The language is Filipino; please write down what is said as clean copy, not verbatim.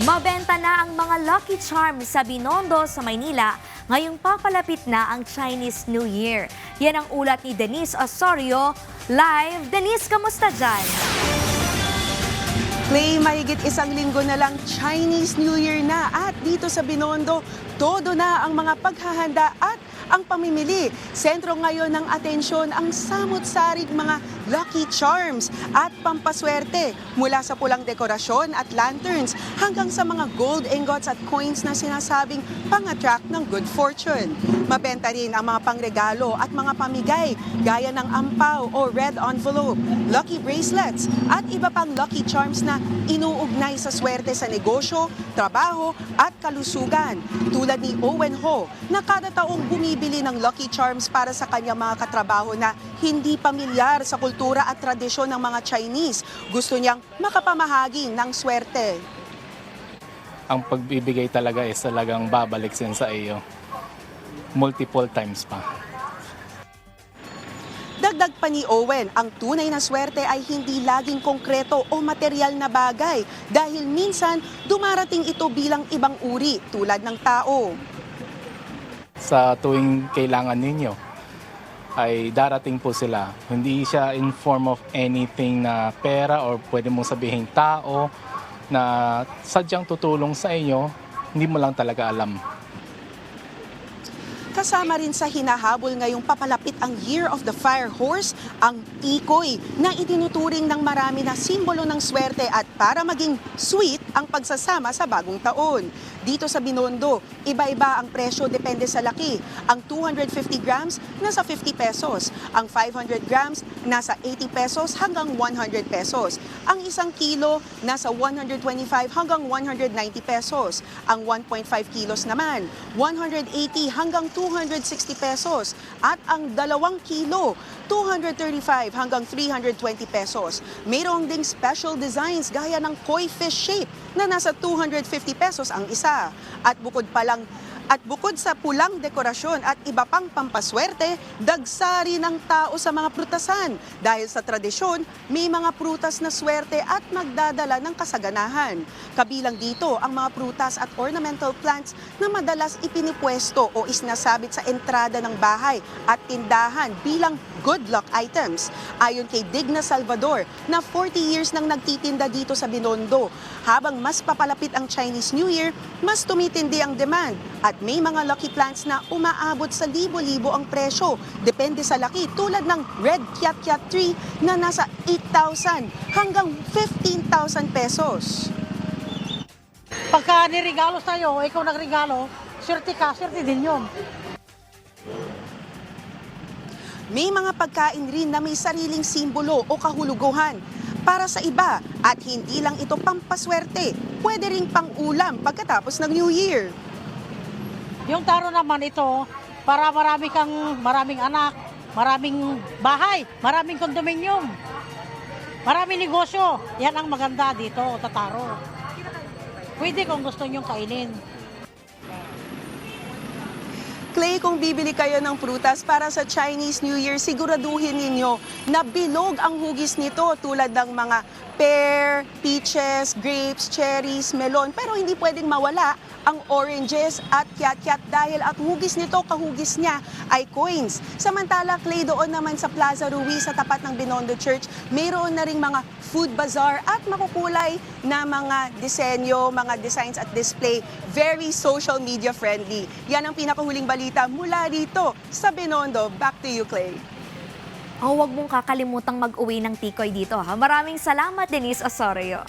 Mabenta na ang mga Lucky Charms sa Binondo sa Maynila ngayong papalapit na ang Chinese New Year. Yan ang ulat ni Denise Osorio. Live, Denise, kamusta dyan? Clay, mahigit isang linggo na lang Chinese New Year na at dito sa Binondo, todo na ang mga paghahanda at ang pamimili. Sentro ngayon ng atensyon ang samut-saring mga Lucky Charms at pampaswerte mula sa pulang dekorasyon at lanterns hanggang sa mga gold ingots at coins na sinasabing pang-attract ng good fortune. Mabenta rin ang mga pangregalo at mga pamigay gaya ng ampaw o red envelope, lucky bracelets at iba pang Lucky Charms na inuugnay sa swerte sa negosyo, trabaho at kalusugan. Tulad ni Owen Ho na kada taong bumibili ng Lucky Charms para sa kanyang mga katrabaho na hindi pamilyar sa kultura at tradisyon ng mga Chinese. Gusto niyang makapamahagi ng swerte. Ang pagbibigay talaga is talagang babalik sin sa iyo. Multiple times pa. Dagdag pa ni Owen, ang tunay na swerte ay hindi laging konkreto o material na bagay dahil minsan dumarating ito bilang ibang uri tulad ng tao. Sa tuwing kailangan ninyo ay darating po sila. Hindi siya in form of anything na pera or pwede mong sabihin tao na sadyang tutulong sa inyo, hindi mo lang talaga alam. Kasama rin sa hinahabol ngayong papalapit ang Year of the Fire Horse, ang tikoy na itinuturing ng marami na simbolo ng swerte at para maging sweet ang pagsasama sa bagong taon. Dito sa Binondo, iba-iba ang presyo depende sa laki. Ang 250 grams nasa 50 pesos, ang 500 grams nasa 80 pesos hanggang 100 pesos. Ang 1 kilo nasa 125 hanggang 190 pesos. Ang 1.5 kilos naman, 180 hanggang 260 pesos. At ang 2 kilo, 235 hanggang 320 pesos. Mayroong ding special designs gaya ng koi fish shape na nasa 250 pesos ang isa. At bukod sa pulang dekorasyon at iba pang pampaswerte, dagsari ng tao sa mga prutasan. Dahil sa tradisyon, may mga prutas na swerte at magdadala ng kasaganahan. Kabilang dito ang mga prutas at ornamental plants na madalas ipinipwesto o isnasabit sa entrada ng bahay at tindahan bilang good luck items. Ayon kay Digna Salvador na 40 years nang nagtitinda dito sa Binondo, habang mas papalapit ang Chinese New Year, mas tumitindi ang demand at may mga lucky plants na umaabot sa libo-libo ang presyo. Depende sa laki tulad ng red kiat-kiat tree na nasa 8,000 hanggang 15,000 pesos. Pagka nirigalo sa'yo, ikaw nagregalo, swerte ka, swerte din yun. May mga pagkain rin na may sariling simbolo o kahuluguhan para sa iba at hindi lang ito pampaswerte, pwede ring pang-ulam pagkatapos ng New Year. Yung taro naman ito, para maraming anak, maraming bahay, maraming kondominium, maraming negosyo. Yan ang maganda dito, tataro. Pwede kung gusto nyong kainin. Clay, kung bibili kayo ng prutas para sa Chinese New Year, siguraduhin ninyo na bilog ang hugis nito tulad ng mga pear, peaches, grapes, cherries, melon. Pero hindi pwedeng mawala ang oranges at kiat-kiat dahil at hugis nito, kahugis niya ay coins. Samantala, Clay, doon naman sa Plaza Ruiz sa tapat ng Binondo Church, mayroon na ring mga food bazaar at makukulay na mga disenyo, mga designs at display. Very social media friendly. Yan ang pinakahuling balita mula dito sa Binondo. Back to you, Clay. Oh, huwag mong kakalimutang mag-uwi ng tikoy dito ha. Maraming salamat, Denise Osorio.